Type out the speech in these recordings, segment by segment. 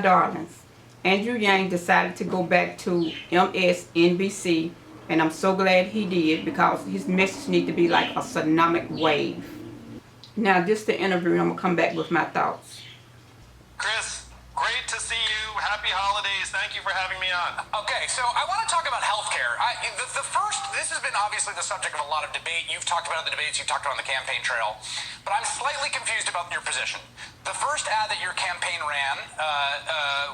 Darlings, Andrew Yang decided to go back to MSNBC, and I'm so glad he did because his message needs to be like a tsunami wave. Now, just the interview, I'm gonna come back with my thoughts. Chris, great to see you. Happy holidays. Thank you for having me on. Okay, so I want to talk about healthcare. This has been obviously the subject of a lot of debate. You've talked about it in the debates, you've talked about it on the campaign trail, but I'm slightly confused about your position. The first ad that your campaign ran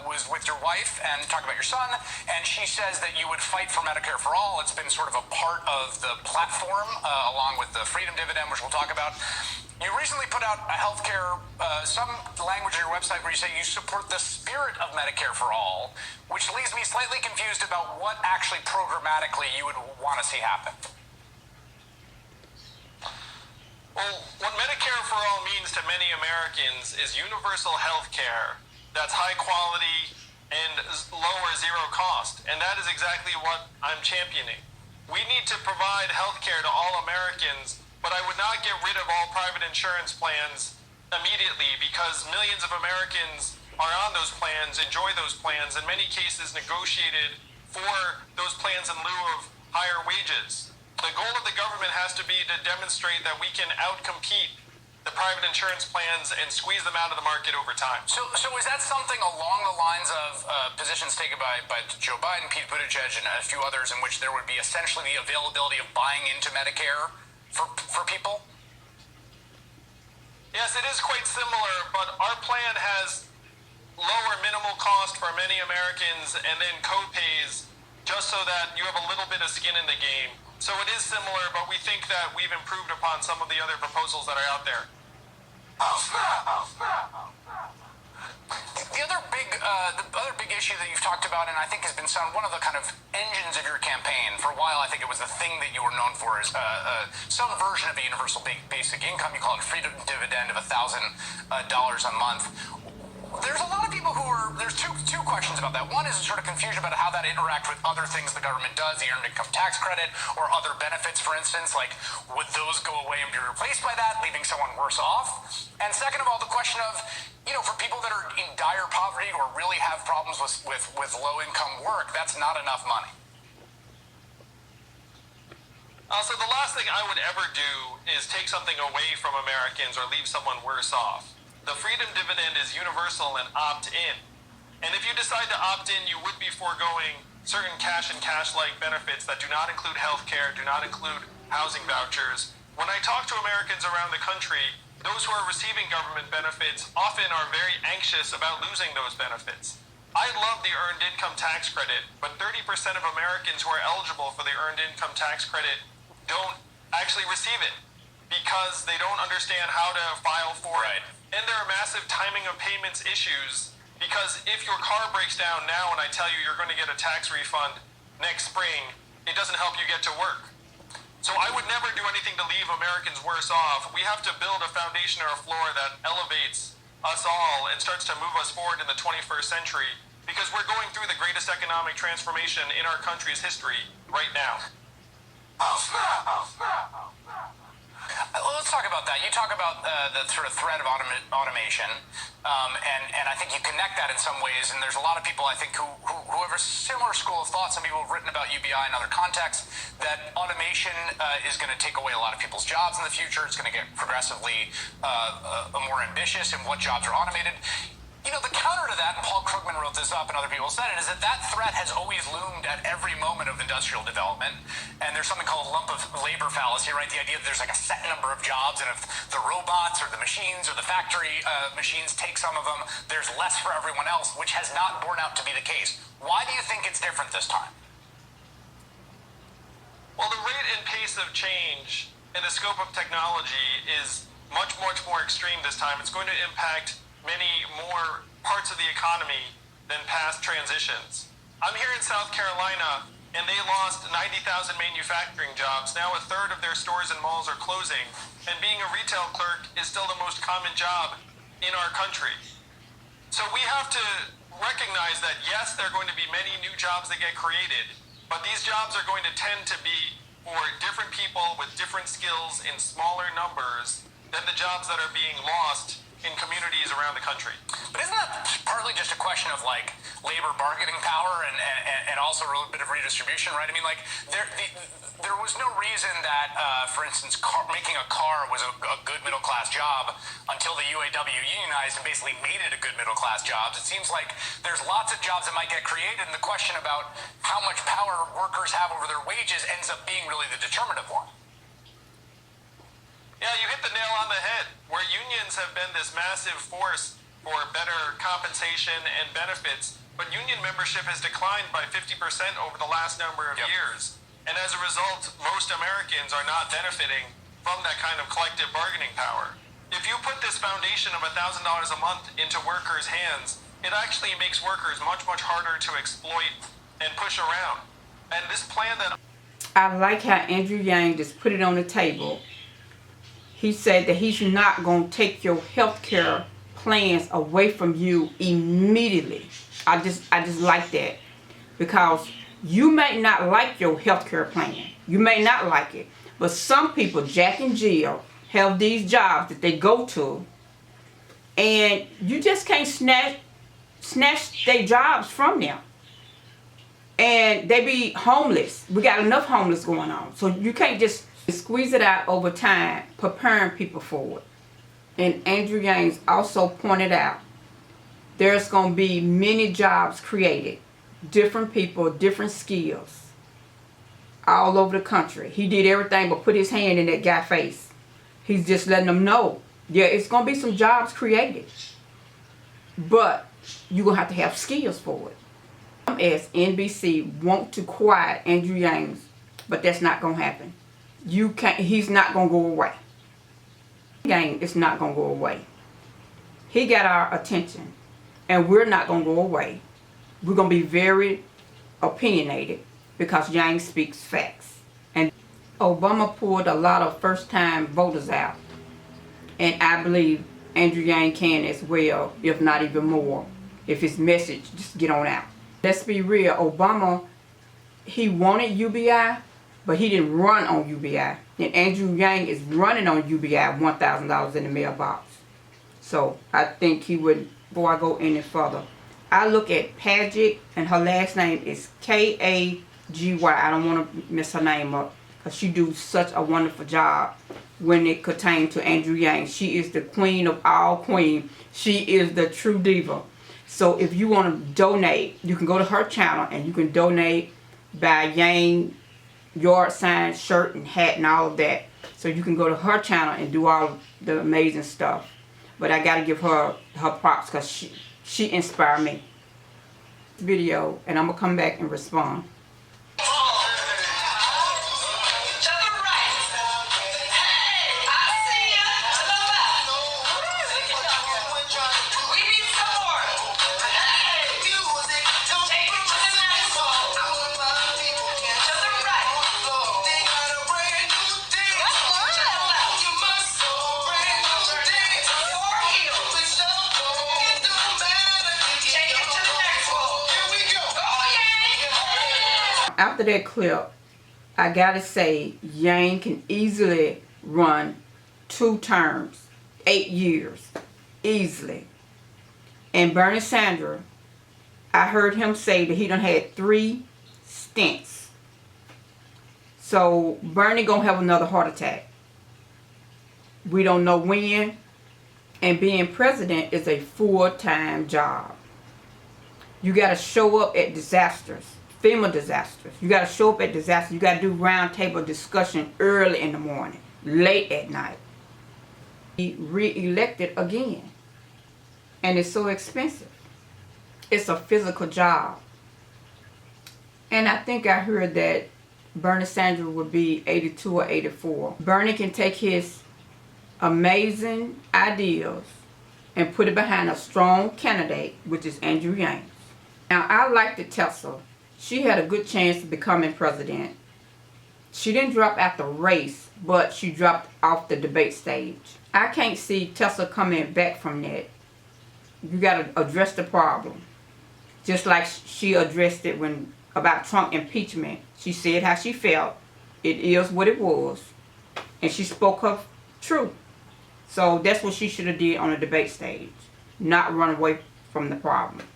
was with your wife and talked about your son, and she says that you would fight for Medicare for all. It's been sort of a part of the platform, along with the freedom dividend, which we'll talk about. You recently put out a healthcare, some language on your website where you say you support the spirit of Medicare for all, which leaves me slightly confused about what actually programmatically you would want to see happen. Well, what Medicare for all means to many Americans is universal health care that's high quality and low or zero cost. And that is exactly what I'm championing. We need to provide health care to all Americans, but I would not get rid of all private insurance plans immediately because millions of Americans are on those plans, enjoy those plans, in many cases negotiated for those plans in lieu of higher wages. The goal of the government has to be to demonstrate that we can outcompete the private insurance plans and squeeze them out of the market over time. So is that something along the lines of positions taken by Joe Biden, Pete Buttigieg, and a few others in which there would be essentially the availability of buying into Medicare for people? Yes, it is quite similar, but our plan has lower minimal cost for many Americans and then co-pays just so that you have a little bit of skin in the game. So it is similar, but we think that we've improved upon some of the other proposals that are out there. The other big issue that you've talked about, and I think has been one of the kind of engines of your campaign for a while, I think it was the thing that you were known for, is some version of a universal basic income. You call it a freedom dividend of $1,000 a month. There's a lot of people there's two questions about that. One is a sort of confusion about how that interacts with other things the government does, the earned income tax credit or other benefits, for instance, like would those go away and be replaced by that, leaving someone worse off? And second of all, the question of, for people that are in dire poverty or really have problems with low income work, that's not enough money. Also, the last thing I would ever do is take something away from Americans or leave someone worse off. The freedom dividend is universal and opt-in. And if you decide to opt in, you would be foregoing certain cash and cash-like benefits that do not include health care, do not include housing vouchers. When I talk to Americans around the country, those who are receiving government benefits often are very anxious about losing those benefits. I love the earned income tax credit, but 30% of Americans who are eligible for the earned income tax credit don't actually receive it because they don't understand how to file for it. And there are massive timing of payments issues because if your car breaks down now and I tell you you're going to get a tax refund next spring, it doesn't help you get to work. So I would never do anything to leave Americans worse off. We have to build a foundation or a floor that elevates us all and starts to move us forward in the 21st century because we're going through the greatest economic transformation in our country's history right now. Let's talk about that. You talk about the sort of threat of automation, and I think you connect that in some ways. And there's a lot of people, I think, who have a similar school of thought. Some people have written about UBI in other contexts, that automation is going to take away a lot of people's jobs in the future. It's going to get progressively more ambitious in what jobs are automated. The counter to that, and Paul Krugman wrote this up and other people said it, is that threat has always loomed at every moment of industrial development. And there's something called lump of labor fallacy, right? The idea that there's like a set number of jobs, and if the robots or the machines or the factory machines take some of them, there's less for everyone else, which has not borne out to be the case. Why do you think it's different this time? Well, the rate and pace of change and the scope of technology is much, much more extreme this time. It's going to impact many more parts of the economy than past transitions. I'm here in South Carolina, and they lost 90,000 manufacturing jobs. Now a third of their stores and malls are closing, and being a retail clerk is still the most common job in our country. So we have to recognize that, yes, there are going to be many new jobs that get created, but these jobs are going to tend to be for different people with different skills in smaller numbers than the jobs that are being lost in communities around the country. But isn't that partly just a question of like labor bargaining power and also a little bit of redistribution, right? I mean, like there was no reason that, for instance, making a car was a good middle class job until the UAW unionized and basically made it a good middle class job. It seems like there's lots of jobs that might get created, and the question about how much power workers have over their wages ends up being really the determinative one. Yeah, you hit the nail on the head, where unions have been this massive force for better compensation and benefits, but union membership has declined by 50% over the last number of years. And as a result, most Americans are not benefiting from that kind of collective bargaining power. If you put this foundation of $1,000 a month into workers' hands, it actually makes workers much, much harder to exploit and push around. And this plan that I like how Andrew Yang just put it on the table. He said that he's not going to take your health care plans away from you immediately. I just like that, because you may not like your health care plan. You may not like it. But some people, Jack and Jill, have these jobs that they go to, and you just can't snatch their jobs from them. And they be homeless. We got enough homeless going on. So you can't just squeeze it out over time, preparing people for it. And Andrew Yang also pointed out there's going to be many jobs created, different people, different skills, all over the country. He did everything but put his hand in that guy's face. He's just letting them know, yeah, it's going to be some jobs created, but you're going to have skills for it. MSNBC want to quiet Andrew Yang, but that's not going to happen. You can't. He's not going to go away. Yang is not going to go away. He got our attention, and we're not going to go away. We're going to be very opinionated, because Yang speaks facts. And Obama pulled a lot of first-time voters out, and I believe Andrew Yang can as well, if not even more, if his message just get on out. Let's be real. Obama, he wanted UBI, but he didn't run on UBI. And Andrew Yang is running on UBI, $1,000 in the mailbox. So I think he would, before I go any further, I look at Paget, and her last name is K-A-G-Y. I don't want to mess her name up, because she do such a wonderful job when it pertains to Andrew Yang. She is the queen of all queens. She is the true diva. So if you want to donate, you can go to her channel, and you can donate by Yang yard sign, shirt, and hat, and all of that. So you can go to her channel and do all the amazing stuff. But I got to give her props, because she inspired me. Video, and I'm going to come back and respond. After that clip, I gotta say, Yang can easily run 2 terms, 8 years, easily. And Bernie Sanders, I heard him say that he done had 3 stints. So Bernie gonna have another heart attack. We don't know when. And being president is a full-time job. You gotta show up at disasters. FEMA disasters. You got to show up at disasters. You got to do roundtable discussion early in the morning, late at night. Be re-elected again. And it's so expensive. It's a physical job. And I think I heard that Bernie Sanders would be 82 or 84. Bernie can take his amazing ideas and put it behind a strong candidate, which is Andrew Yang. Now, I like the Tesla. She had a good chance of becoming president. She didn't drop out the race, but she dropped off the debate stage. I can't see Tesla coming back from that. You got to address the problem. Just like she addressed it when about Trump impeachment. She said how she felt. It is what it was. And she spoke her truth. So that's what she should have did on the debate stage. Not run away from the problem.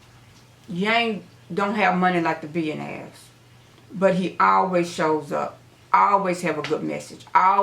Yang don't have money like the billionaires. But he always shows up. Always have a good message. Always